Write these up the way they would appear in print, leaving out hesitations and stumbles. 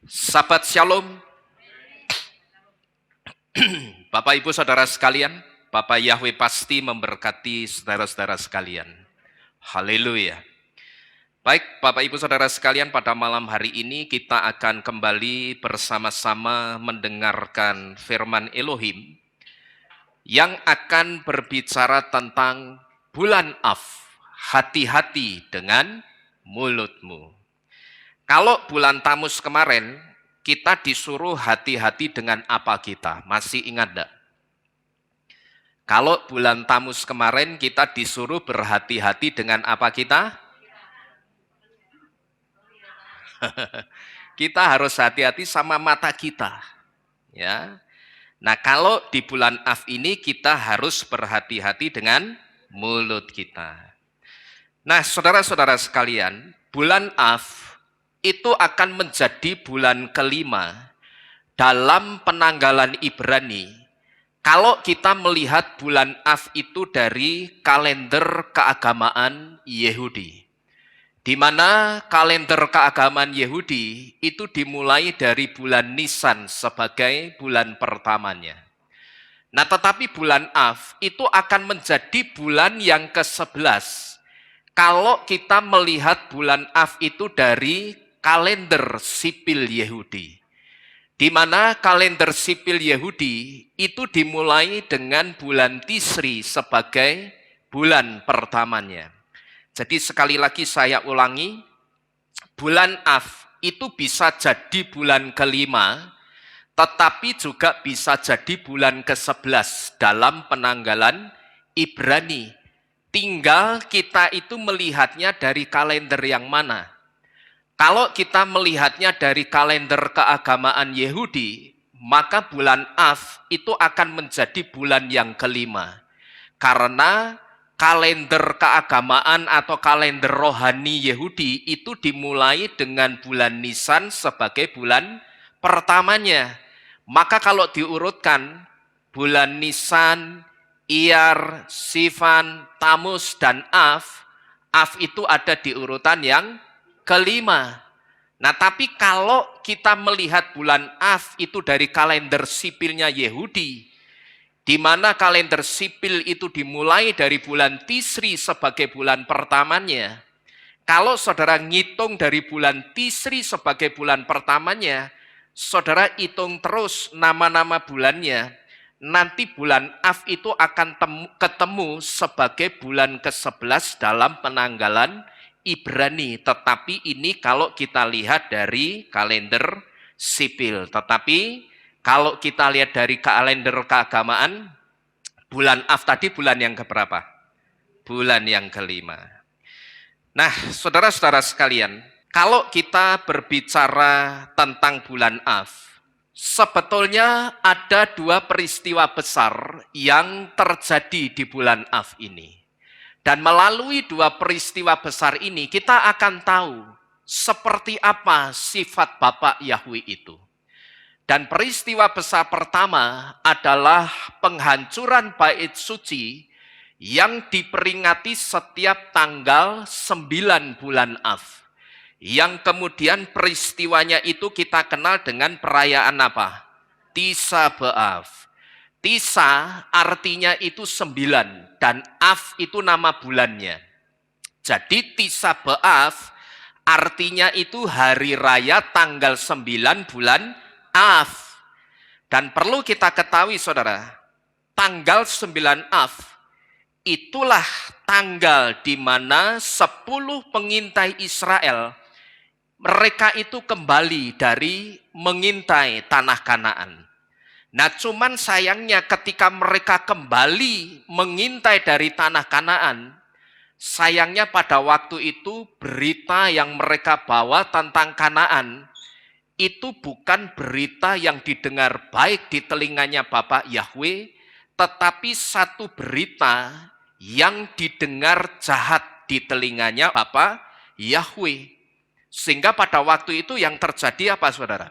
Sahabat Shalom, Bapak Ibu Saudara sekalian, Bapak Yahweh pasti memberkati saudara-saudara sekalian. Haleluya. Baik, Bapak Ibu Saudara sekalian, pada malam hari ini kita akan kembali bersama-sama mendengarkan firman Elohim yang akan berbicara tentang bulan Av. Hati-hati dengan mulutmu. Kalau bulan Tamus kemarin, kita disuruh hati-hati dengan apa kita? Masih ingat enggak? Kalau bulan Tamus kemarin kita disuruh berhati-hati dengan apa kita? Kita harus hati-hati sama mata kita. Ya. Nah, kalau di bulan Av ini kita harus berhati-hati dengan mulut kita. Nah, saudara-saudara sekalian, bulan Av itu akan menjadi bulan kelima dalam penanggalan Ibrani. Kalau kita melihat bulan Av itu dari kalender keagamaan Yahudi, di mana kalender keagamaan Yahudi itu dimulai dari bulan Nisan sebagai bulan pertamanya. Nah, tetapi bulan Av itu akan menjadi bulan yang ke-11 kalau kita melihat bulan Av itu dari kalender sipil Yahudi, di mana kalender sipil Yahudi itu dimulai dengan bulan Tisri sebagai bulan pertamanya. Jadi sekali lagi saya ulangi, bulan Av itu bisa jadi bulan kelima, tetapi juga bisa jadi bulan ke-11 dalam penanggalan Ibrani. Tinggal kita itu melihatnya dari kalender yang mana. Kalau kita melihatnya dari kalender keagamaan Yahudi, maka bulan Av itu akan menjadi bulan yang kelima. Karena kalender keagamaan atau kalender rohani Yahudi itu dimulai dengan bulan Nisan sebagai bulan pertamanya. Maka kalau diurutkan, bulan Nisan, Iyar, Sivan, Tamus, dan Av itu ada di urutan yang kelima. Nah, tapi kalau kita melihat bulan Av itu dari kalender sipilnya Yahudi, di mana kalender sipil itu dimulai dari bulan Tisri sebagai bulan pertamanya. Kalau saudara ngitung dari bulan Tisri sebagai bulan pertamanya, saudara hitung terus nama-nama bulannya, nanti bulan Av itu akan ketemu sebagai bulan ke-11 dalam penanggalan Ibrani, tetapi ini kalau kita lihat dari kalender sipil. Tetapi kalau kita lihat dari kalender keagamaan, bulan Av tadi bulan yang keberapa? Bulan yang kelima. Nah, saudara-saudara sekalian, kalau kita berbicara tentang bulan Av, sebetulnya ada dua peristiwa besar yang terjadi di bulan Av ini. Dan melalui dua peristiwa besar ini, kita akan tahu seperti apa sifat Bapa Yahweh itu. Dan peristiwa besar pertama adalah penghancuran bait suci yang diperingati setiap tanggal 9 bulan Av. Yang kemudian peristiwanya itu kita kenal dengan perayaan apa? Tis'a B'Av. Tisa artinya itu 9 dan Av itu nama bulannya. Jadi Tis'a B'Av artinya itu hari raya tanggal 9 bulan Av. Dan perlu kita ketahui saudara, tanggal 9 Av itulah tanggal di mana 10 pengintai Israel mereka itu kembali dari mengintai tanah Kanaan. Nah, cuman sayangnya ketika mereka kembali mengintai dari tanah Kanaan, sayangnya pada waktu itu berita yang mereka bawa tentang Kanaan itu bukan berita yang didengar baik di telinganya Bapak Yahweh, tetapi satu berita yang didengar jahat di telinganya Bapak Yahweh. Sehingga pada waktu itu yang terjadi apa saudara?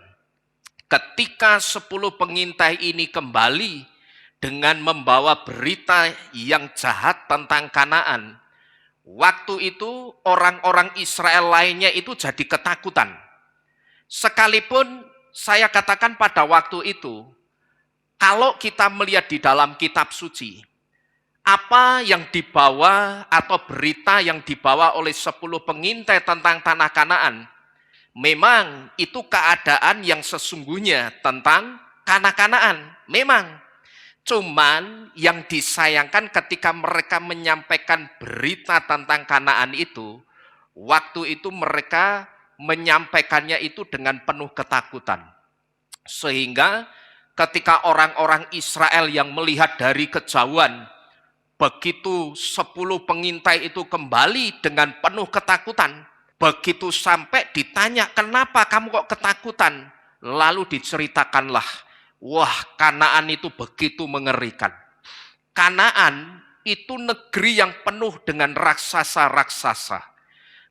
Ketika 10 pengintai ini kembali dengan membawa berita yang jahat tentang Kanaan, waktu itu orang-orang Israel lainnya itu jadi ketakutan. Sekalipun saya katakan pada waktu itu, kalau kita melihat di dalam kitab suci, apa yang dibawa atau berita yang dibawa oleh 10 pengintai tentang tanah Kanaan, memang itu keadaan yang sesungguhnya tentang tanah Kanaan. Memang. Cuman yang disayangkan ketika mereka menyampaikan berita tentang Kanaan itu, waktu itu mereka menyampaikannya itu dengan penuh ketakutan. Sehingga ketika orang-orang Israel yang melihat dari kejauhan, begitu 10 pengintai itu kembali dengan penuh ketakutan, begitu sampai ditanya, kenapa kamu kok ketakutan? Lalu diceritakanlah, wah, Kanaan itu begitu mengerikan. Kanaan itu negeri yang penuh dengan raksasa-raksasa.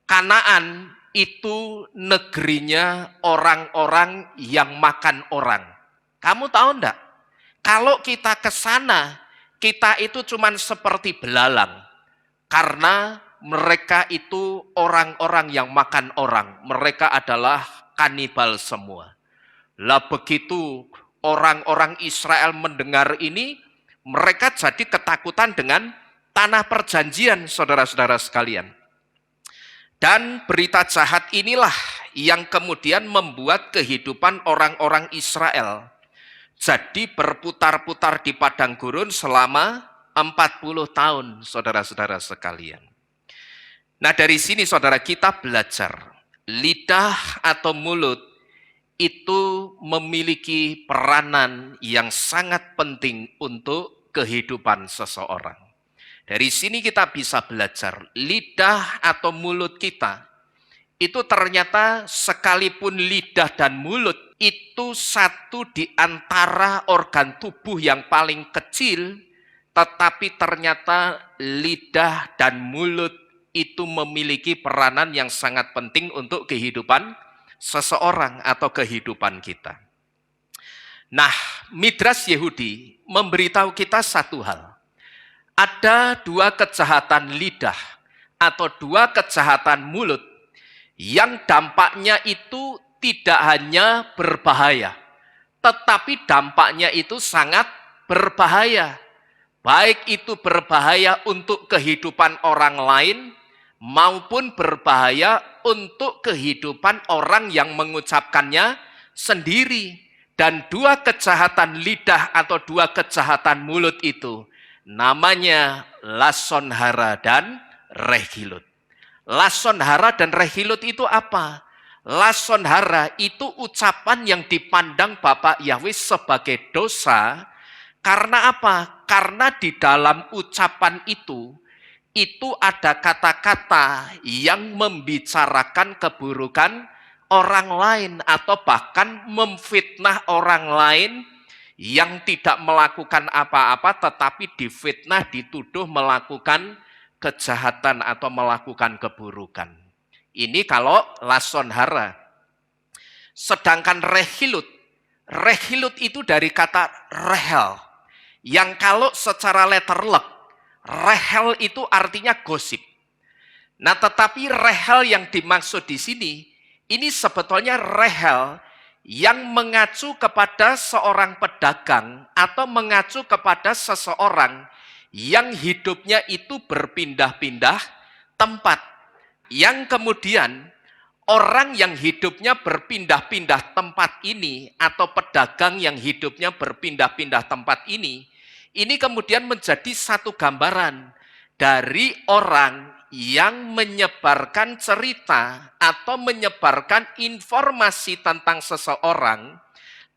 Kanaan itu negerinya orang-orang yang makan orang. Kamu tahu enggak? Kalau kita ke sana, kita itu cuman seperti belalang. Karena mereka itu orang-orang yang makan orang. Mereka adalah kanibal semua. Lah begitu orang-orang Israel mendengar ini, mereka jadi ketakutan dengan tanah perjanjian, saudara-saudara sekalian. Dan berita jahat inilah yang kemudian membuat kehidupan orang-orang Israel jadi berputar-putar di padang gurun selama 40 tahun, saudara-saudara sekalian. Nah, dari sini saudara kita belajar, lidah atau mulut itu memiliki peranan yang sangat penting untuk kehidupan seseorang. Dari sini kita bisa belajar, lidah atau mulut kita itu ternyata sekalipun lidah dan mulut itu satu di antara organ tubuh yang paling kecil, tetapi ternyata lidah dan mulut itu memiliki peranan yang sangat penting untuk kehidupan seseorang atau kehidupan kita. Nah, Midras Yehudi memberitahu kita satu hal. Ada 2 kejahatan lidah atau 2 kejahatan mulut yang dampaknya itu tidak hanya berbahaya, tetapi dampaknya itu sangat berbahaya. Baik itu berbahaya untuk kehidupan orang lain, maupun berbahaya untuk kehidupan orang yang mengucapkannya sendiri. Dan 2 kejahatan lidah atau 2 kejahatan mulut itu namanya lason hara dan rehilut. Lason hara dan rehilut itu apa? Lason hara itu ucapan yang dipandang Bapak Yahweh sebagai dosa. Karena apa? Karena di dalam ucapan itu ada kata-kata yang membicarakan keburukan orang lain atau bahkan memfitnah orang lain yang tidak melakukan apa-apa tetapi difitnah, dituduh melakukan kejahatan atau melakukan keburukan. Ini kalau lason hara. Sedangkan rehilut itu dari kata rehel, yang kalau secara letterlek, rehel itu artinya gosip. Nah, tetapi rehel yang dimaksud di sini, ini sebetulnya rehel yang mengacu kepada seorang pedagang atau mengacu kepada seseorang yang hidupnya itu berpindah-pindah tempat. Yang kemudian orang yang hidupnya berpindah-pindah tempat ini atau pedagang yang hidupnya berpindah-pindah tempat ini kemudian menjadi satu gambaran dari orang yang menyebarkan cerita atau menyebarkan informasi tentang seseorang,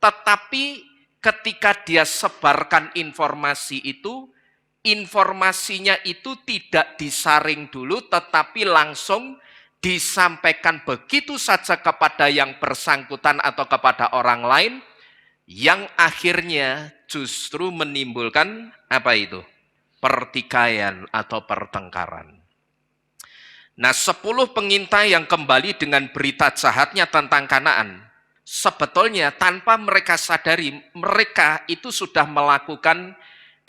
tetapi ketika dia sebarkan informasi itu, informasinya itu tidak disaring dulu, tetapi langsung disampaikan begitu saja kepada yang bersangkutan atau kepada orang lain, yang akhirnya justru menimbulkan apa itu? Pertikaian atau pertengkaran. Nah, 10 pengintai yang kembali dengan berita jahatnya tentang Kanaan, sebetulnya tanpa mereka sadari, mereka itu sudah melakukan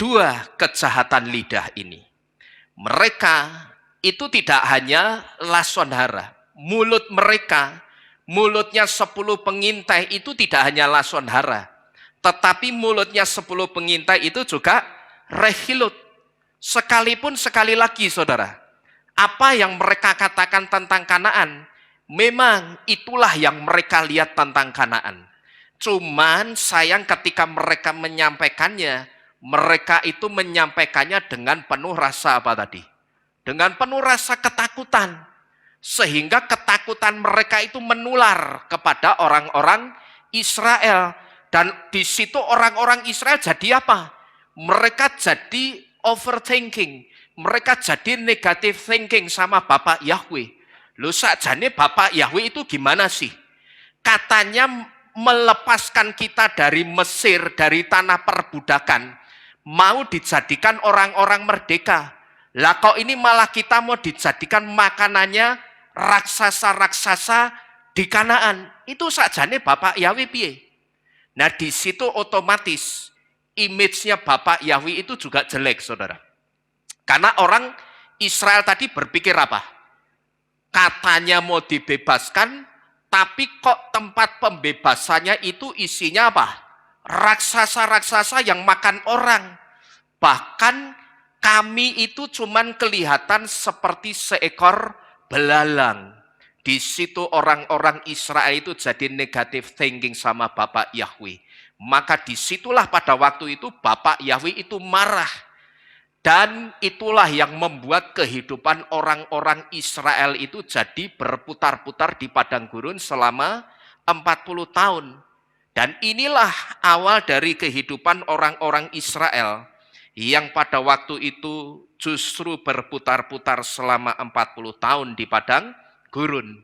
2 kejahatan lidah ini. Mereka itu tidak hanya lason hara, mulut mereka mulutnya 10 pengintai itu tidak hanya lason hara, tetapi mulutnya 10 pengintai itu juga rehilut. Sekalipun sekali lagi saudara, apa yang mereka katakan tentang Kanaan, memang itulah yang mereka lihat tentang Kanaan. Cuman sayang ketika mereka menyampaikannya, mereka itu menyampaikannya dengan penuh rasa apa tadi? Dengan penuh rasa ketakutan. Sehingga ketakutan mereka itu menular kepada orang-orang Israel. Dan di situ orang-orang Israel jadi apa? Mereka jadi overthinking. Mereka jadi negative thinking sama Bapak Yahweh. Loh sakjane Bapak Yahweh itu gimana sih? Katanya melepaskan kita dari Mesir, dari tanah perbudakan. Mau dijadikan orang-orang merdeka. Lah kok ini malah kita mau dijadikan makanannya raksasa-raksasa di Kanaan. Itu sakjane Bapak Yahweh piye? Nah di situ otomatis image-nya Bapak Yahweh itu juga jelek saudara. Karena orang Israel tadi berpikir apa? Katanya mau dibebaskan, tapi kok tempat pembebasannya itu isinya apa? Raksasa-raksasa yang makan orang. Bahkan kami itu cuman kelihatan seperti seekor belalang. Di situ orang-orang Israel itu jadi negative thinking sama Bapak Yahweh. Maka disitulah pada waktu itu Bapak Yahweh itu marah. Dan itulah yang membuat kehidupan orang-orang Israel itu jadi berputar-putar di padang gurun selama 40 tahun. Dan inilah awal dari kehidupan orang-orang Israel yang pada waktu itu justru berputar-putar selama 40 tahun di padang gurun.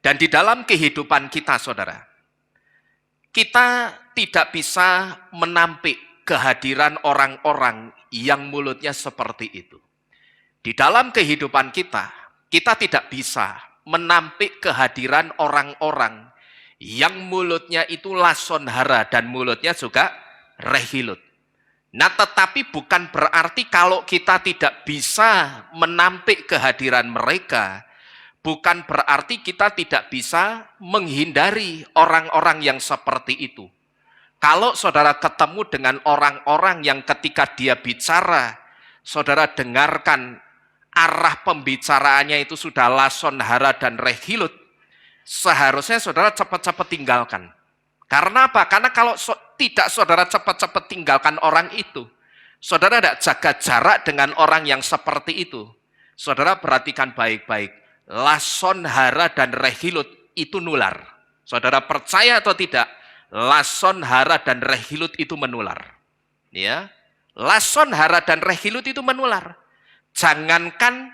Dan di dalam kehidupan kita saudara, kita tidak bisa menampik kehadiran orang-orang yang mulutnya seperti itu. Di dalam kehidupan kita, kita tidak bisa menampik kehadiran orang-orang yang mulutnya itu lason hara dan mulutnya juga rehilut. Nah tetapi bukan berarti kalau kita tidak bisa menampik kehadiran mereka, bukan berarti kita tidak bisa menghindari orang-orang yang seperti itu. Kalau saudara ketemu dengan orang-orang yang ketika dia bicara, saudara dengarkan arah pembicaraannya itu sudah lason hara dan rehilut, seharusnya saudara cepat-cepat tinggalkan. Karena apa? Karena kalau tidak saudara cepat-cepat tinggalkan orang itu, saudara tidak jaga jarak dengan orang yang seperti itu, saudara perhatikan baik-baik, lason hara dan rehilut itu nular. Saudara percaya atau tidak? Lason hara dan rehilut itu menular. Ya, lason hara dan rehilut itu menular. Jangankan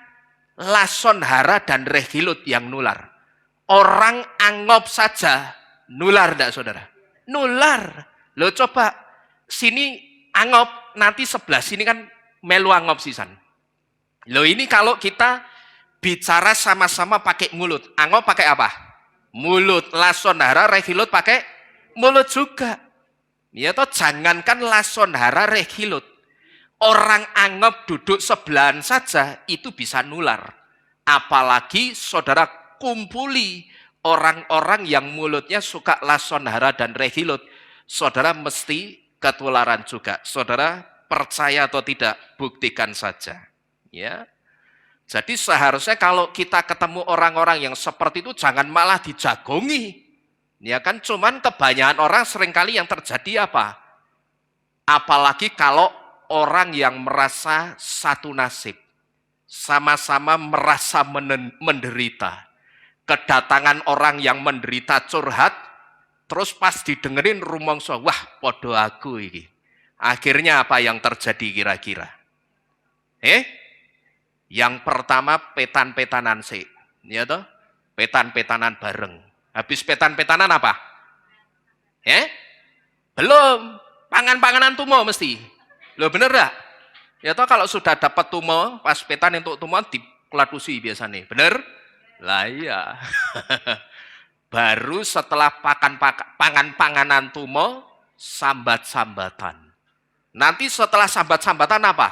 lason hara dan rehilut yang nular, orang angop saja nular enggak saudara? Nular. Lo coba sini angop, nanti sebelah sini kan melu angop sisan. Lo ini kalau kita bicara sama-sama pakai mulut, angop pakai apa? Mulut. Lason hara rehilut pakai mulut juga. Ya toh, jangankan lason hara rehilut, orang anggap duduk sebelahan saja itu bisa nular. Apalagi saudara kumpuli orang-orang yang mulutnya suka lason hara dan rehilut, saudara mesti ketularan juga. Saudara percaya atau tidak, buktikan saja. Ya. Jadi seharusnya kalau kita ketemu orang-orang yang seperti itu jangan malah dijagongi. Ya kan, cuman kebanyakan orang seringkali yang terjadi apa? Apalagi kalau orang yang merasa satu nasib, sama-sama merasa menderita. Kedatangan orang yang menderita curhat, terus pas didengerin rumongso, wah podo aku ini. Akhirnya apa yang terjadi kira-kira? Yang pertama petan-petanan sih, ya toh? Petan-petanan bareng. Habis petan-petanan apa? Belum. Pangan-panganan tumo mesti. Loh bener gak? Ya toh kalau sudah dapat tumo, pas petan untuk tumo dikladusi biasanya. Bener? Lah iya. Baru setelah pangan-panganan tumo, sambat-sambatan. Nanti setelah sambat-sambatan apa?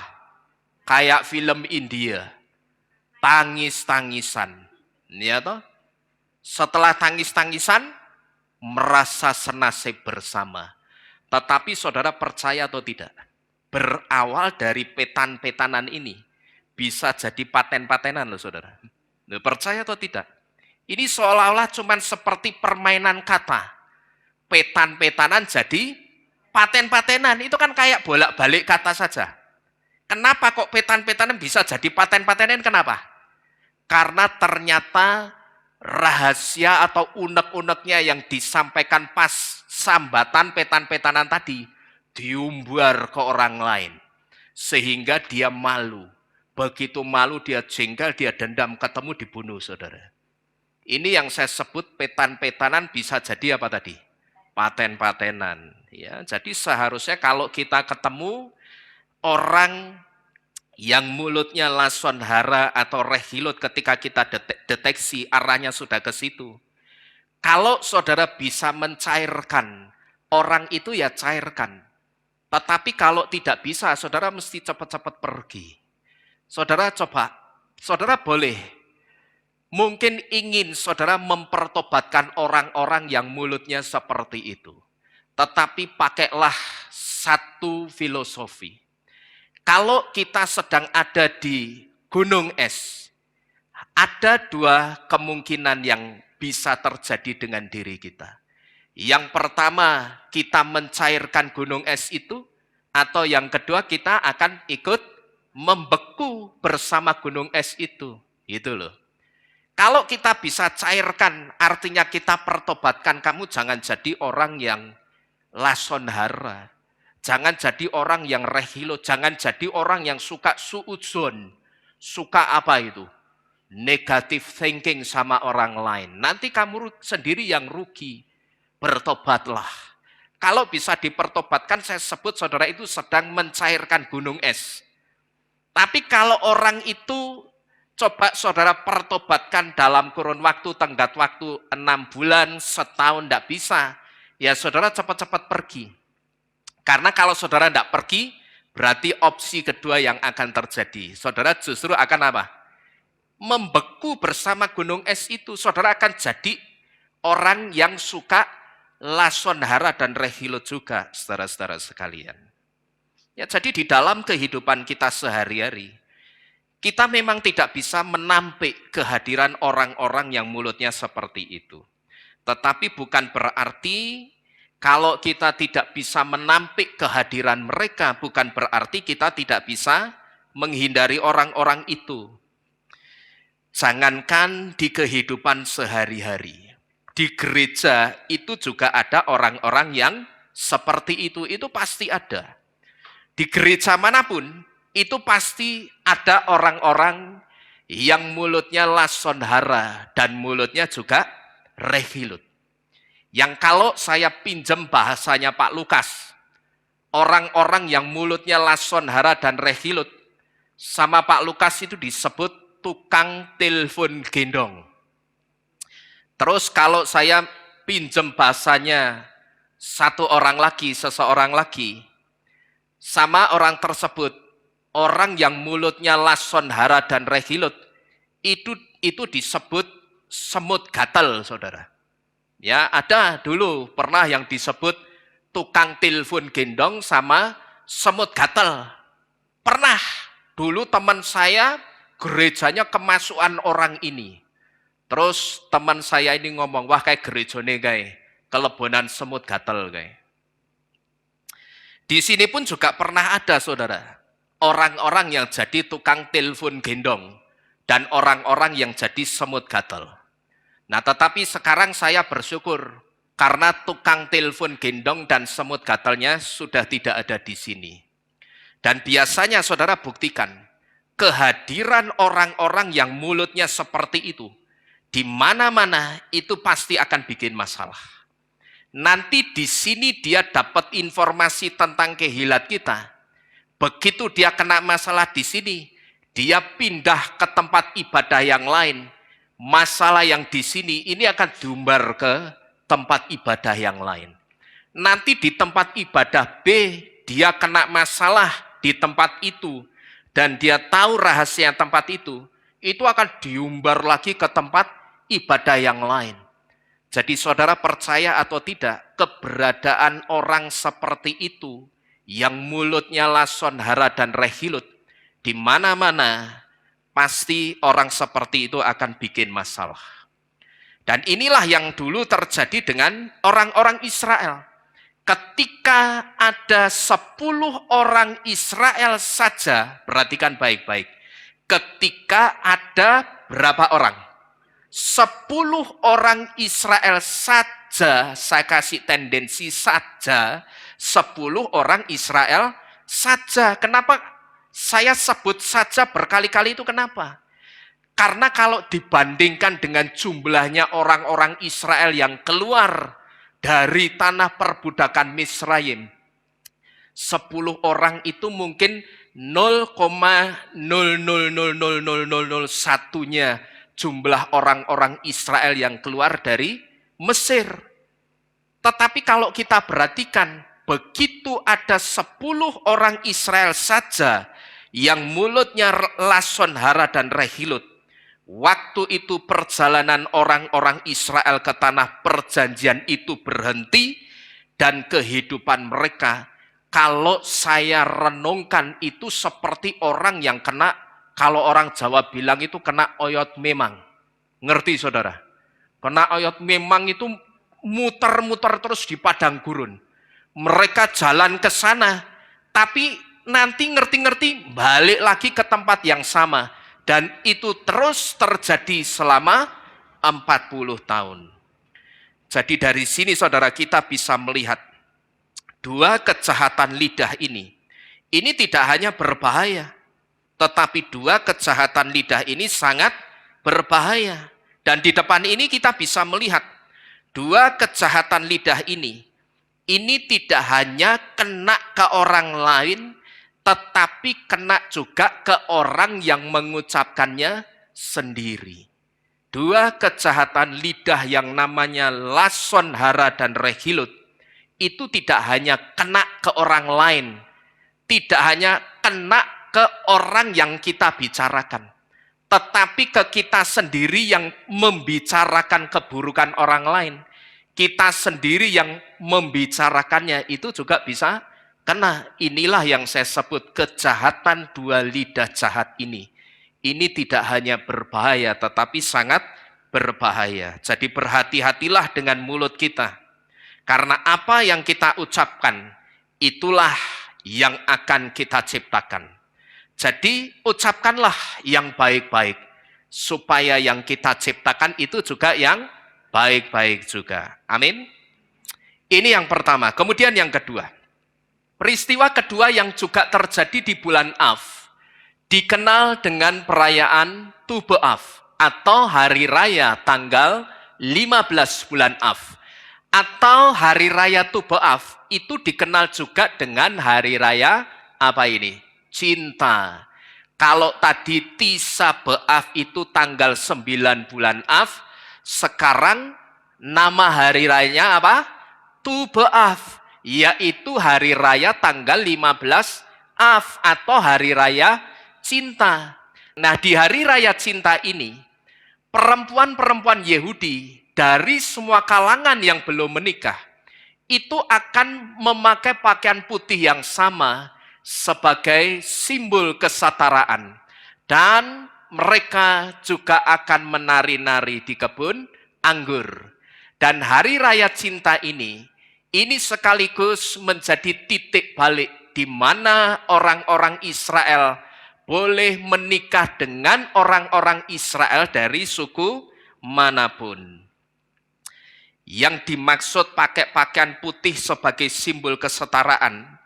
Kayak film India. Tangis-tangisan. Ya toh? Setelah tangis-tangisan, merasa senasib bersama. Tetapi saudara percaya atau tidak? Berawal dari petan-petanan ini, bisa jadi paten-patenan loh saudara. Loh, percaya atau tidak? Ini seolah-olah cuman seperti permainan kata. Petan-petanan jadi paten-patenan. Itu kan kayak bolak-balik kata saja. Kenapa kok petan-petanan bisa jadi paten-patenan? Kenapa? Karena ternyata rahasia atau unek-uneknya yang disampaikan pas sambatan petan-petanan tadi diumbar ke orang lain. Sehingga dia malu. Begitu malu dia jengkel, dia dendam, ketemu dibunuh saudara. Ini yang saya sebut petan-petanan bisa jadi apa tadi? Paten-patenan. Ya, jadi seharusnya kalau kita ketemu orang yang mulutnya lason hara atau rehilut ketika kita deteksi arahnya sudah ke situ. Kalau saudara bisa mencairkan orang itu ya cairkan. Tetapi kalau tidak bisa, saudara mesti cepat-cepat pergi. Saudara coba, saudara boleh. Mungkin ingin saudara mempertobatkan orang-orang yang mulutnya seperti itu. Tetapi pakailah satu filosofi. Kalau kita sedang ada di gunung es, ada dua kemungkinan yang bisa terjadi dengan diri kita. Yang pertama, kita mencairkan gunung es itu, atau yang kedua, kita akan ikut membeku bersama gunung es itu. Gitu loh. Kalau kita bisa cairkan, artinya kita pertobatkan, kamu jangan jadi orang yang lason hara. Jangan jadi orang yang rehilo, jangan jadi orang yang suka suudzon. Suka apa itu? Negative thinking sama orang lain. Nanti kamu sendiri yang rugi. Bertobatlah. Kalau bisa dipertobatkan, saya sebut saudara itu sedang mencairkan gunung es. Tapi kalau orang itu coba saudara pertobatkan dalam kurun waktu, tenggat waktu 6 bulan, setahun, tidak bisa. Ya saudara cepat-cepat pergi. Karena kalau saudara tidak pergi, berarti opsi kedua yang akan terjadi. Saudara justru akan apa? Membeku bersama gunung es itu. Saudara akan jadi orang yang suka lason hara dan rehilut juga, saudara-saudara sekalian. Ya, jadi di dalam kehidupan kita sehari-hari, kita memang tidak bisa menampik kehadiran orang-orang yang mulutnya seperti itu. Tetapi bukan berarti kalau kita tidak bisa menampik kehadiran mereka, bukan berarti kita tidak bisa menghindari orang-orang itu. Jangankan di kehidupan sehari-hari, di gereja itu juga ada orang-orang yang seperti itu pasti ada. Di gereja manapun, itu pasti ada orang-orang yang mulutnya lason hara dan mulutnya juga rehilut. Yang kalau saya pinjam bahasanya Pak Lukas, orang-orang yang mulutnya lason hara dan rehilut, sama Pak Lukas itu disebut tukang telepon gendong. Terus kalau saya pinjam bahasanya seseorang lagi, sama orang tersebut, orang yang mulutnya lason hara dan rehilut, itu disebut semut gatal, saudara. Ya, ada dulu pernah yang disebut tukang telepon gendong sama semut gatal. Pernah dulu teman saya gerejanya kemasukan orang ini. Terus teman saya ini ngomong, wah kayak gerejane kayak kelebonan semut gatal kayak. Di sini pun juga pernah ada saudara, orang-orang yang jadi tukang telepon gendong dan orang-orang yang jadi semut gatal. Nah, tetapi sekarang saya bersyukur karena tukang telepon gendong dan semut gatalnya sudah tidak ada di sini. Dan biasanya saudara buktikan, kehadiran orang-orang yang mulutnya seperti itu, di mana-mana itu pasti akan bikin masalah. Nanti di sini dia dapat informasi tentang kehilat kita. Begitu dia kena masalah di sini, dia pindah ke tempat ibadah yang lain. Masalah yang di sini ini akan diumbar ke tempat ibadah yang lain. Nanti di tempat ibadah B, dia kena masalah di tempat itu, dan dia tahu rahasia tempat itu akan diumbar lagi ke tempat ibadah yang lain. Jadi saudara percaya atau tidak, keberadaan orang seperti itu, yang mulutnya lason, hara, dan rehilut, di mana-mana pasti orang seperti itu akan bikin masalah. Dan inilah yang dulu terjadi dengan orang-orang Israel. Ketika ada 10 orang Israel saja, perhatikan baik-baik. Ketika ada berapa orang? 10 orang Israel saja, saya kasih tendensi saja, 10 orang Israel saja. Kenapa saya sebut saja berkali-kali itu kenapa? Karena kalau dibandingkan dengan jumlahnya orang-orang Israel yang keluar dari tanah perbudakan Misraim, 10 orang itu mungkin 0,0000001-nya jumlah orang-orang Israel yang keluar dari Mesir. Tetapi kalau kita perhatikan, begitu ada 10 orang Israel saja yang mulutnya lason, hara, dan rehilut, waktu itu perjalanan orang-orang Israel ke tanah perjanjian itu berhenti, dan kehidupan mereka, kalau saya renungkan, itu seperti orang yang kena, kalau orang Jawa bilang itu kena oyot memang. Ngerti saudara? Kena oyot memang itu muter-muter terus di padang gurun. Mereka jalan ke sana, tapi nanti ngerti-ngerti balik lagi ke tempat yang sama. Dan itu terus terjadi selama 40 tahun. Jadi dari sini saudara kita bisa melihat dua kejahatan lidah ini. Ini tidak hanya berbahaya, tetapi dua kejahatan lidah ini sangat berbahaya. Dan di depan ini kita bisa melihat dua kejahatan lidah ini tidak hanya kena ke orang lain, tetapi kena juga ke orang yang mengucapkannya sendiri. Dua kejahatan lidah yang namanya lason, hara, dan rehilut, itu tidak hanya kena ke orang lain, tidak hanya kena ke orang yang kita bicarakan, tetapi ke kita sendiri yang membicarakan keburukan orang lain. Kita sendiri yang membicarakannya itu juga bisa kena. Inilah yang saya sebut kejahatan dua lidah jahat ini. Ini tidak hanya berbahaya, tetapi sangat berbahaya. Jadi berhati-hatilah dengan mulut kita. Karena apa yang kita ucapkan, itulah yang akan kita ciptakan. Jadi ucapkanlah yang baik-baik, supaya yang kita ciptakan itu juga yang baik-baik juga. Amin. Ini yang pertama. Kemudian yang kedua. Peristiwa kedua yang juga terjadi di bulan Av, dikenal dengan perayaan Tu B'Av atau hari raya tanggal 15 bulan Av. Atau hari raya Tu B'Av itu dikenal juga dengan hari raya apa ini? Cinta. Kalau tadi Tisa B'Av itu tanggal 9 bulan Av, sekarang nama hari rayanya apa? Tu B'Av, yaitu hari raya tanggal 15 Av atau hari raya cinta. Nah, di hari raya cinta ini, perempuan-perempuan Yahudi dari semua kalangan yang belum menikah, itu akan memakai pakaian putih yang sama sebagai simbol kesetaraan. Dan mereka juga akan menari-nari di kebun anggur. Dan hari raya cinta ini sekaligus menjadi titik balik di mana orang-orang Israel boleh menikah dengan orang-orang Israel dari suku manapun. Yang dimaksud pakai pakaian putih sebagai simbol kesetaraan,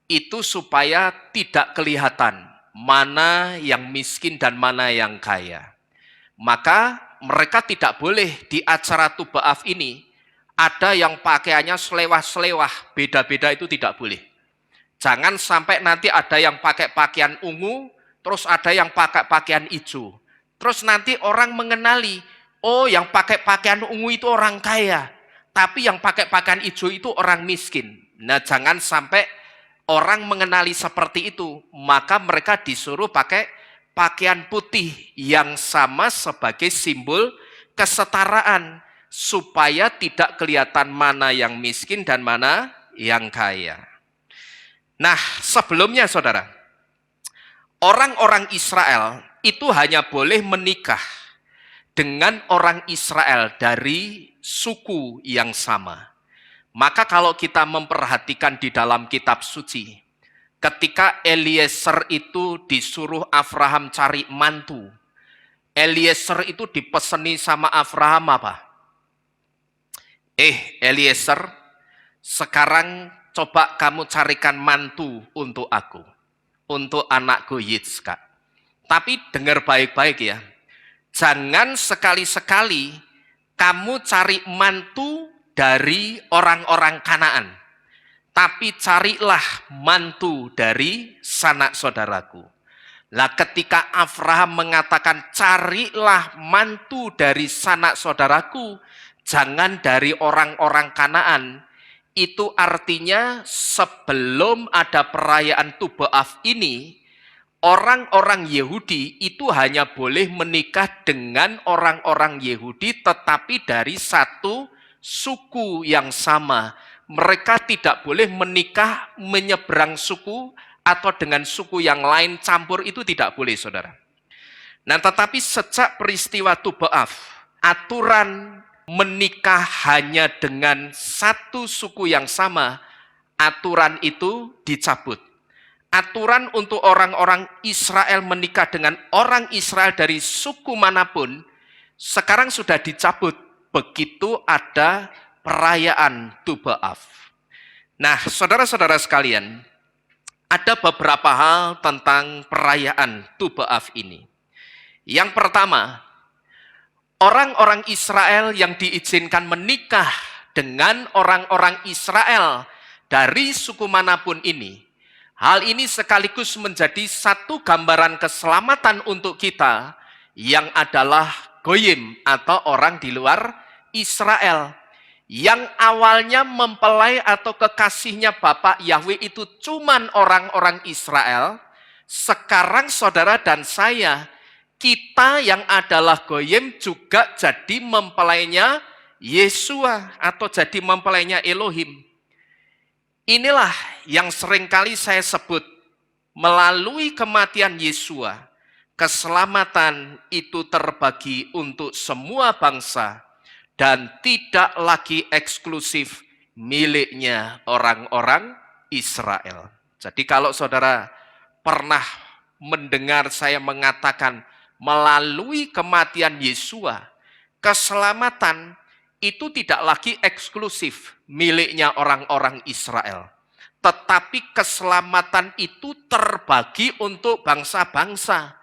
itu supaya tidak kelihatan mana yang miskin dan mana yang kaya. Maka mereka tidak boleh di acara Tu B'Av ini ada yang pakaiannya selewah-selewah, beda-beda, itu tidak boleh. Jangan sampai nanti ada yang pakai pakaian ungu, terus ada yang pakai pakaian hijau. Terus nanti orang mengenali, oh yang pakai pakaian ungu itu orang kaya, tapi yang pakai pakaian hijau itu orang miskin. Nah, jangan sampai orang mengenali seperti itu, maka mereka disuruh pakai pakaian putih yang sama sebagai simbol kesetaraan, supaya tidak kelihatan mana yang miskin dan mana yang kaya. Nah, sebelumnya saudara, orang-orang Israel itu hanya boleh menikah dengan orang Israel dari suku yang sama. Maka kalau kita memperhatikan di dalam kitab suci, ketika Eliezer itu disuruh Abraham cari mantu, Eliezer itu dipeseni sama Abraham apa? Eliezer, sekarang coba kamu carikan mantu untuk aku, untuk anakku Yitzhak. Tapi dengar baik-baik ya, jangan sekali-sekali kamu cari mantu dari orang-orang Kanaan, tapi carilah mantu dari sanak saudaraku. Lah ketika Abraham mengatakan carilah mantu dari sanak saudaraku, jangan dari orang-orang Kanaan, itu artinya sebelum ada perayaan Tu B'Av ini, orang-orang Yahudi itu hanya boleh menikah dengan orang-orang Yahudi tetapi dari satu suku yang sama. Mereka tidak boleh menikah menyeberang suku atau dengan suku yang lain campur, itu tidak boleh saudara. Nah tetapi sejak peristiwa Tu B'Av, aturan menikah hanya dengan satu suku yang sama, aturan itu dicabut. Aturan untuk orang-orang Israel menikah dengan orang Israel dari suku manapun sekarang sudah dicabut begitu ada perayaan Tu B'Av. Nah, saudara-saudara sekalian, ada beberapa hal tentang perayaan Tu B'Av ini. Yang pertama, orang-orang Israel yang diizinkan menikah dengan orang-orang Israel dari suku manapun ini, hal ini sekaligus menjadi satu gambaran keselamatan untuk kita yang adalah goyim atau orang di luar Israel. Yang awalnya mempelai atau kekasihnya Bapak Yahweh itu cuman orang-orang Israel, sekarang saudara dan saya, kita yang adalah goyim juga jadi mempelainya Yesua atau jadi mempelainya Elohim. Inilah yang seringkali saya sebut, melalui kematian Yesua, keselamatan itu terbagi untuk semua bangsa dan tidak lagi eksklusif miliknya orang-orang Israel. Jadi kalau saudara pernah mendengar saya mengatakan melalui kematian Yesua, keselamatan itu tidak lagi eksklusif miliknya orang-orang Israel. Tetapi keselamatan itu terbagi untuk bangsa-bangsa.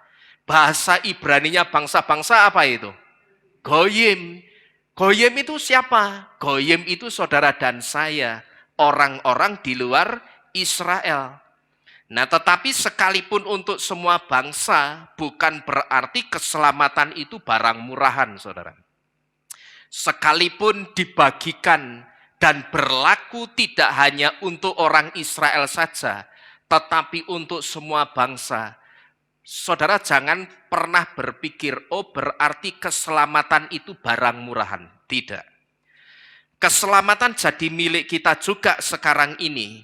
Bahasa Ibraninya bangsa-bangsa apa itu? Goyim. Goyim itu siapa? Goyim itu saudara dan saya, orang-orang di luar Israel. Nah tetapi sekalipun untuk semua bangsa, bukan berarti keselamatan itu barang murahan saudara. Sekalipun dibagikan dan berlaku tidak hanya untuk orang Israel saja, tetapi untuk semua bangsa. Saudara jangan pernah berpikir, oh berarti keselamatan itu barang murahan. Tidak. Keselamatan jadi milik kita juga sekarang ini.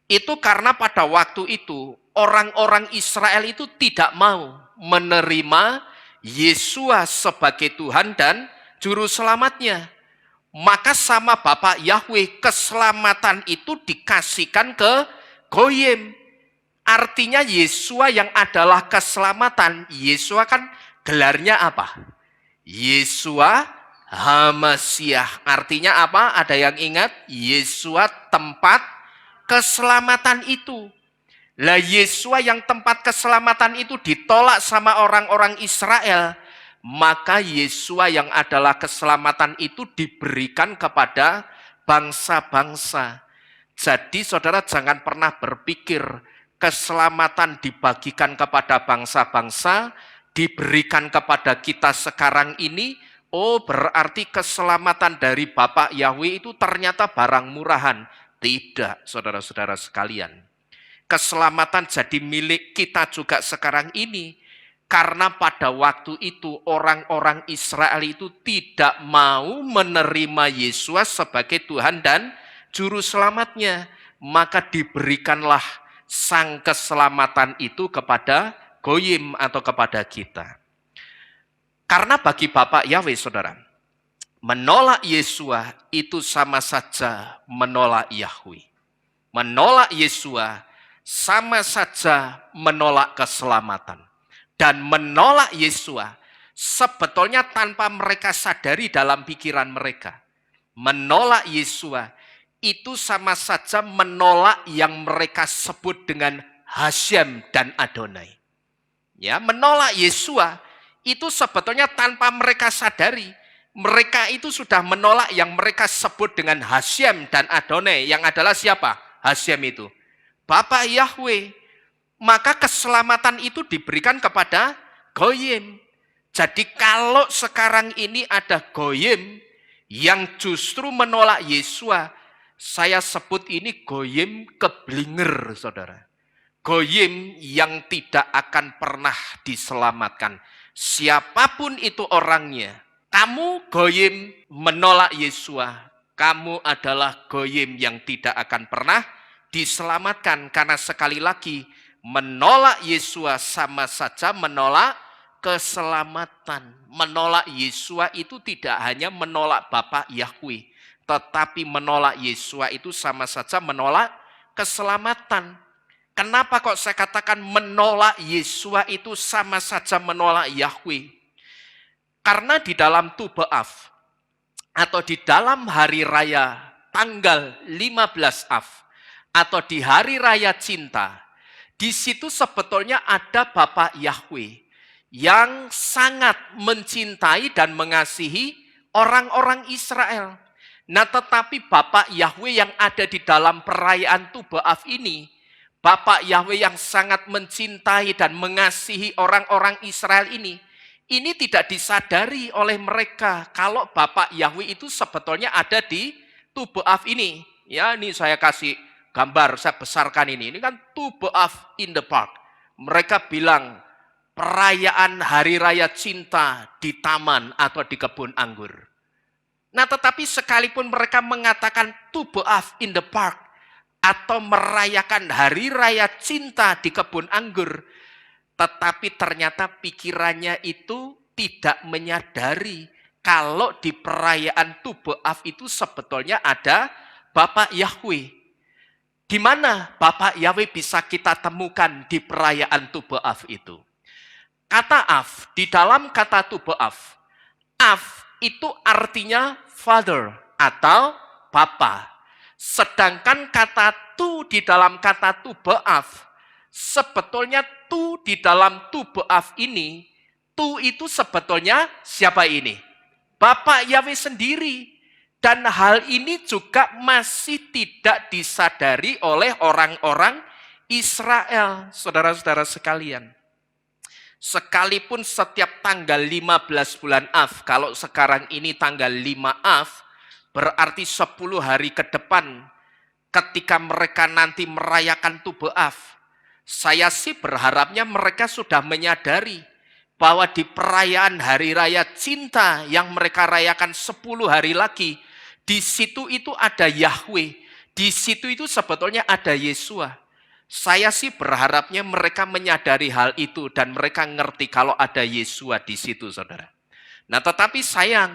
Itu karena pada waktu itu, orang-orang Israel itu tidak mau menerima Yesua sebagai Tuhan dan Juru Selamatnya. Maka sama Bapak Yahweh, keselamatan itu dikasihkan ke goyim. Artinya Yesua yang adalah keselamatan. Yesua kan gelarnya apa? Yesua HaMasyiah. Artinya apa? Ada yang ingat? Yesua tempat keselamatan itu. Lah Yesua yang tempat keselamatan itu ditolak sama orang-orang Israel. Maka Yesua yang adalah keselamatan itu diberikan kepada bangsa-bangsa. Jadi saudara jangan pernah berpikir keselamatan dibagikan kepada bangsa-bangsa, diberikan kepada kita sekarang ini, oh berarti keselamatan dari Bapak Yahweh itu ternyata barang murahan. Tidak, saudara-saudara sekalian. Keselamatan jadi milik kita juga sekarang ini. Karena pada waktu itu orang-orang Israel itu tidak mau menerima Yesus sebagai Tuhan dan Juru Selamatnya. Maka diberikanlah sang keselamatan itu kepada Goyim atau kepada kita. Karena bagi Bapak Yahweh, saudara, menolak Yesus itu sama saja menolak Yahweh. Menolak Yesus sama saja menolak keselamatan. Dan menolak Yesus sebetulnya tanpa mereka sadari dalam pikiran mereka. Menolak Yesus itu sama saja menolak yang mereka sebut dengan Hashem dan Adonai. Ya, menolak Yesus itu sebetulnya tanpa mereka sadari. Mereka itu sudah menolak yang mereka sebut dengan Hashem dan Adonai. Yang adalah siapa? Hashem itu Bapak Yahweh. Maka keselamatan itu diberikan kepada Goyim. Jadi kalau sekarang ini ada Goyim yang justru menolak Yesus, saya sebut ini Goyim keblinger, saudara. Goyim yang tidak akan pernah diselamatkan. Siapapun itu orangnya, kamu Goyim menolak Yesus, kamu adalah Goyim yang tidak akan pernah diselamatkan. Karena sekali lagi, menolak Yesus sama saja menolak keselamatan. Menolak Yesus itu tidak hanya menolak Bapa Yahweh, tetapi menolak Yesus itu sama saja menolak keselamatan. Kenapa kok saya katakan menolak Yesus itu sama saja menolak Yahweh? Karena di dalam Tu Be'av atau di dalam hari raya tanggal 15 Av atau di hari raya cinta, di situ sebetulnya ada Bapak Yahweh yang sangat mencintai dan mengasihi orang-orang Israel. Nah, tetapi Bapak Yahweh yang ada di dalam perayaan Tu Be'av ini, Bapak Yahweh yang sangat mencintai dan mengasihi orang-orang Israel ini tidak disadari oleh mereka kalau Bapak Yahweh itu sebetulnya ada di Tu Be'av ini. Ya, ini saya kasih gambar, saya besarkan ini. Ini kan Tu Be'av in the park. Mereka bilang perayaan hari raya cinta di taman atau di kebun anggur. Nah, tetapi sekalipun mereka mengatakan Tu Be'av in the park atau merayakan hari raya cinta di kebun anggur, tetapi ternyata pikirannya itu tidak menyadari kalau di perayaan Tu Be'av itu sebetulnya ada Bapak Yahweh. Di mana Bapak Yahweh bisa kita temukan di perayaan Tu Be'av itu? Kata Av, di dalam kata Tu Be'av, Av itu artinya father atau Bapa. Sedangkan kata Tu di dalam kata Tu Be'av, sebetulnya Tu di dalam Tu Be'av ini, Tu itu sebetulnya siapa ini? Bapak Yahweh sendiri. Dan hal ini juga masih tidak disadari oleh orang-orang Israel, saudara-saudara sekalian. Sekalipun setiap tanggal 15 bulan Av, kalau sekarang ini tanggal 5 Av, berarti 10 hari ke depan ketika mereka nanti merayakan Tu Be'av, saya sih berharapnya mereka sudah menyadari bahwa di perayaan hari raya cinta yang mereka rayakan 10 hari lagi, di situ itu ada Yahweh, di situ itu sebetulnya ada Yesus. Saya sih berharapnya mereka menyadari hal itu dan mereka ngerti kalau ada Yesus di situ, saudara. Nah, tetapi sayang,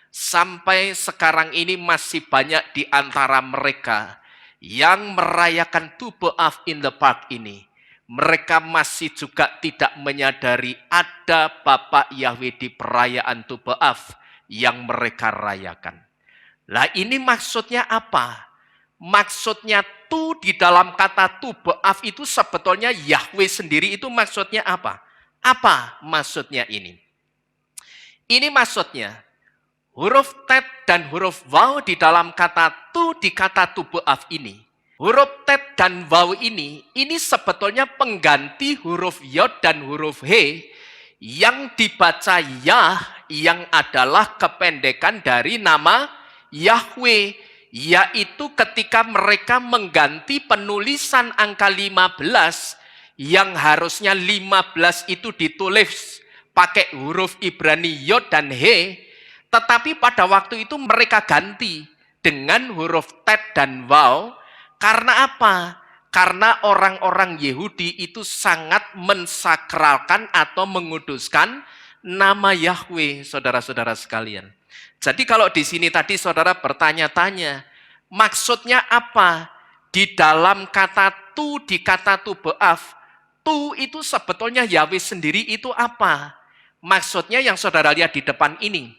sampai sekarang ini masih banyak di antara mereka yang merayakan Tu Be'av in the park ini. Mereka masih juga tidak menyadari ada Bapak Yahweh di perayaan Tu Be'av yang mereka rayakan. Lah, ini maksudnya apa? Maksudnya Tu di dalam kata Tu Be'av itu sebetulnya Yahweh sendiri, itu maksudnya apa? Apa maksudnya ini? Ini maksudnya huruf tet dan huruf waw di dalam kata Tu di kata Tu Be'av ini. Huruf tet dan waw ini sebetulnya pengganti huruf yod dan huruf he yang dibaca Yah, yang adalah kependekan dari nama Yahweh, yaitu ketika mereka mengganti penulisan angka 15 yang harusnya 15 itu ditulis pakai huruf Ibrani Yod dan He, tetapi pada waktu itu mereka ganti dengan huruf Tet dan Waw. Karena apa? Karena orang-orang Yahudi itu sangat mensakralkan atau menguduskan nama Yahweh, saudara-saudara sekalian. Jadi kalau di sini tadi saudara bertanya-tanya, maksudnya apa? Di dalam kata tu, di kata tu beaf, tu itu sebetulnya Yahweh sendiri itu apa? Maksudnya yang saudara lihat di depan ini.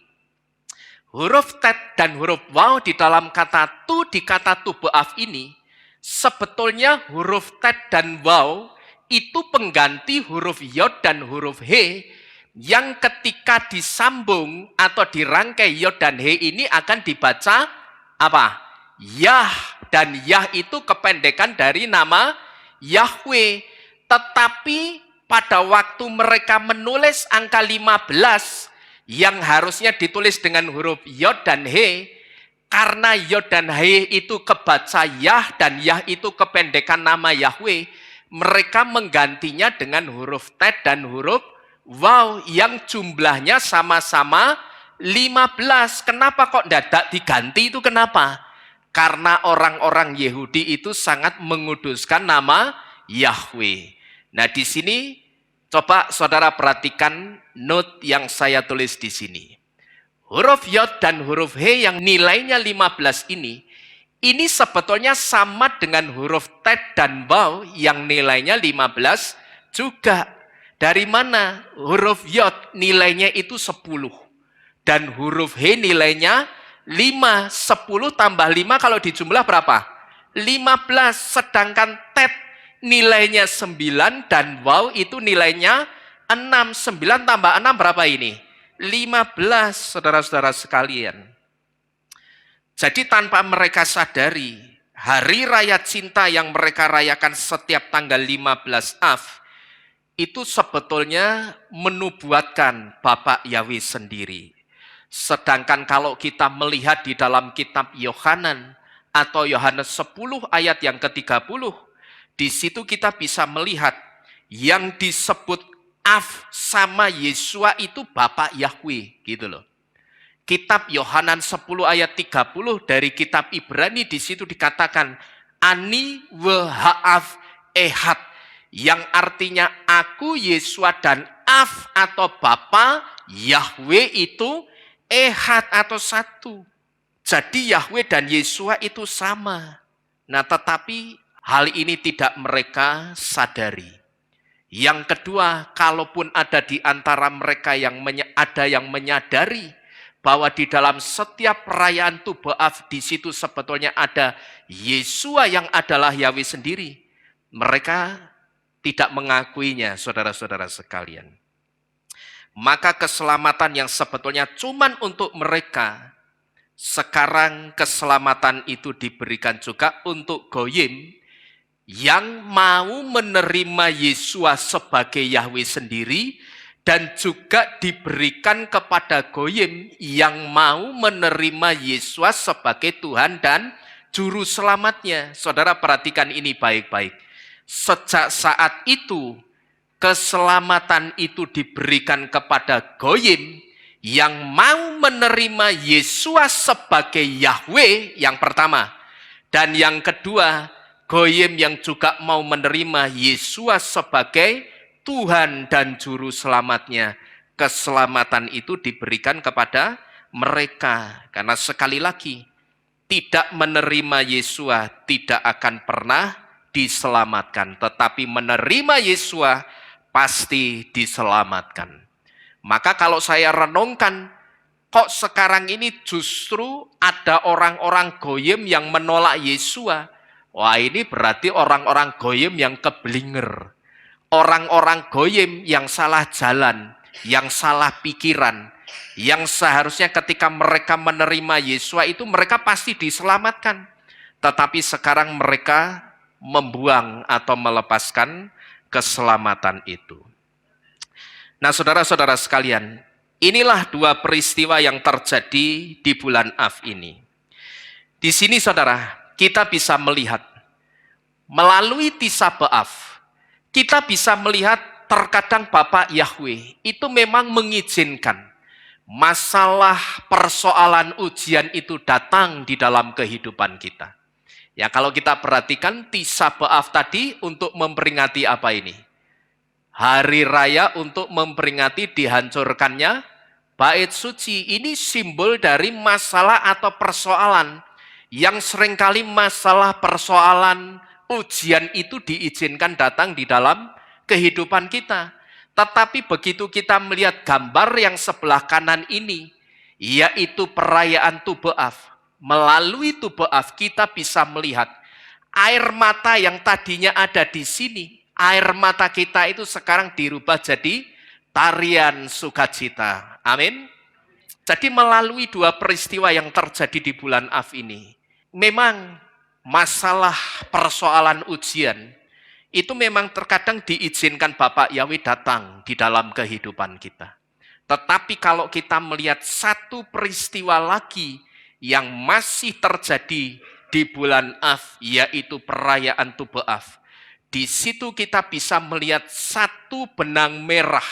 Huruf tet dan huruf waw di dalam kata tu, di kata tu beaf ini, sebetulnya huruf tet dan waw itu pengganti huruf yod dan huruf he, yang ketika disambung atau dirangkai yod dan he ini akan dibaca apa? Yah, dan Yah itu kependekan dari nama Yahweh. Tetapi pada waktu mereka menulis angka 15 yang harusnya ditulis dengan huruf Yod dan He, karena Yod dan He itu kebaca Yah dan Yah itu kependekan nama Yahweh, mereka menggantinya dengan huruf Tet dan huruf Waw yang jumlahnya sama-sama 15. Kenapa kok dadak diganti itu kenapa? Karena orang-orang Yahudi itu sangat menguduskan nama Yahweh. Nah, di sini coba saudara perhatikan note yang saya tulis di sini. Huruf Yod dan huruf He yang nilainya 15 ini sebetulnya sama dengan huruf Tet dan Waw yang nilainya 15 juga. Dari mana? Huruf Yod nilainya itu 10 dan huruf He nilainya 5. 10 tambah 5 kalau dijumlah berapa? 15. Sedangkan Tet nilainya 9 dan Waw itu nilainya 6. 9 tambah 6 berapa ini? 15, saudara-saudara sekalian. Jadi tanpa mereka sadari, hari raya cinta yang mereka rayakan setiap tanggal 15 Av, itu sebetulnya menubuatkan Bapak Yahweh sendiri. Sedangkan kalau kita melihat di dalam kitab Yohanan atau Yohanes 10 ayat yang ke-30, di situ kita bisa melihat yang disebut Av sama Yesua itu Bapak Yahweh, gitu loh. Kitab Yohanan 10 ayat 30 dari kitab Ibrani di situ dikatakan Ani Wehaav Ehad, yang artinya aku Yesua dan Av atau Bapa Yahweh itu Ehad atau satu. Jadi Yahweh dan Yesua itu sama. Nah, tetapi hal ini tidak mereka sadari. Yang kedua, kalaupun ada di antara mereka yang ada yang menyadari bahwa di dalam setiap perayaan Tu Be'av di situ sebetulnya ada Yesua yang adalah Yahweh sendiri, mereka tidak mengakuinya, saudara-saudara sekalian. Maka keselamatan yang sebetulnya cuman untuk mereka, sekarang keselamatan itu diberikan juga untuk Goyim yang mau menerima Yesua sebagai Yahweh sendiri, dan juga diberikan kepada Goyim yang mau menerima Yesua sebagai Tuhan dan Juru Selamatnya. Saudara perhatikan ini baik-baik. Sejak saat itu, keselamatan itu diberikan kepada Goyim yang mau menerima Yesua sebagai Yahweh yang pertama. Dan yang kedua, Goyim yang juga mau menerima Yesua sebagai Tuhan dan Juru Selamatnya. Keselamatan itu diberikan kepada mereka. Karena sekali lagi, tidak menerima Yesua tidak akan pernah diselamatkan. Tetapi menerima Yesua pasti diselamatkan. Maka kalau saya renungkan, kok sekarang ini justru ada orang-orang Goyim yang menolak Yesua. Wah, ini berarti orang-orang Goyim yang keblinger. Orang-orang Goyim yang salah jalan, yang salah pikiran, yang seharusnya ketika mereka menerima Yesua itu mereka pasti diselamatkan. Tetapi sekarang mereka membuang atau melepaskan keselamatan itu. Nah, saudara-saudara sekalian, inilah dua peristiwa yang terjadi di bulan Av ini. Di sini saudara, kita bisa melihat melalui Tisha B'Av, Kita bisa melihat terkadang Bapak Yahweh itu memang mengizinkan masalah persoalan ujian itu datang di dalam kehidupan kita. Ya, kalau kita perhatikan Tisha B'Av tadi untuk memperingati apa ini? Hari raya untuk memperingati dihancurkannya bait suci. Ini simbol dari masalah atau persoalan yang seringkali masalah persoalan ujian itu diizinkan datang di dalam kehidupan kita. Tetapi begitu kita melihat gambar yang sebelah kanan ini, yaitu perayaan Tu B'Av. Melalui Tu B'Av kita bisa melihat air mata yang tadinya ada di sini, air mata kita itu sekarang dirubah jadi tarian sukacita. Amin. Jadi melalui dua peristiwa yang terjadi di bulan Av ini, memang masalah persoalan ujian itu memang terkadang diizinkan Bapak Yahweh datang di dalam kehidupan kita. Tetapi kalau kita melihat satu peristiwa lagi yang masih terjadi di bulan Av, yaitu perayaan Tu B'Av. Di situ kita bisa melihat satu benang merah,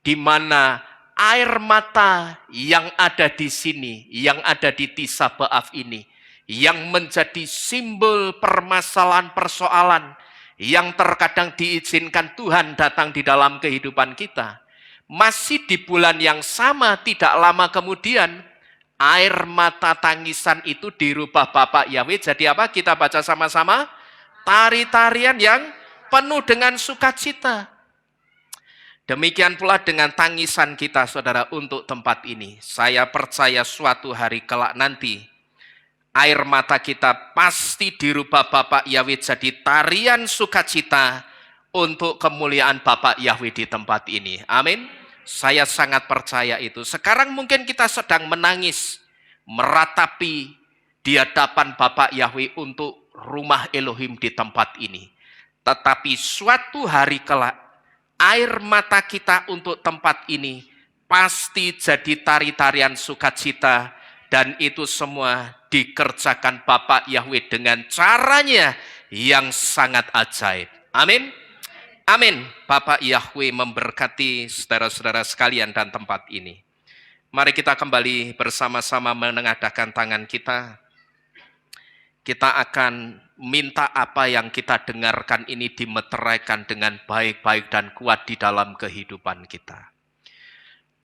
di mana air mata yang ada di sini, yang ada di Tisha B'Av ini, yang menjadi simbol permasalahan persoalan, yang terkadang diizinkan Tuhan datang di dalam kehidupan kita. Masih di bulan yang sama, tidak lama kemudian, air mata tangisan itu dirubah Bapak Yahweh jadi apa? Kita baca sama-sama. Tari-tarian yang penuh dengan sukacita. Demikian pula dengan tangisan kita, saudara, untuk tempat ini. Saya percaya suatu hari kelak nanti, air mata kita pasti dirubah Bapak Yahweh jadi tarian sukacita untuk kemuliaan Bapak Yahweh di tempat ini. Amin. Saya sangat percaya itu. Sekarang mungkin kita sedang menangis, meratapi di hadapan Bapak Yahweh untuk rumah Elohim di tempat ini. Tetapi suatu hari kelak, air mata kita untuk tempat ini pasti jadi tari-tarian sukacita, dan itu semua dikerjakan Bapak Yahweh dengan caranya yang sangat ajaib. Amin. Amin. Bapak Yahweh memberkati saudara-saudara sekalian dan tempat ini. Mari kita kembali bersama-sama menengadahkan tangan kita. Kita akan minta apa yang kita dengarkan ini dimeteraikan dengan baik-baik dan kuat di dalam kehidupan kita.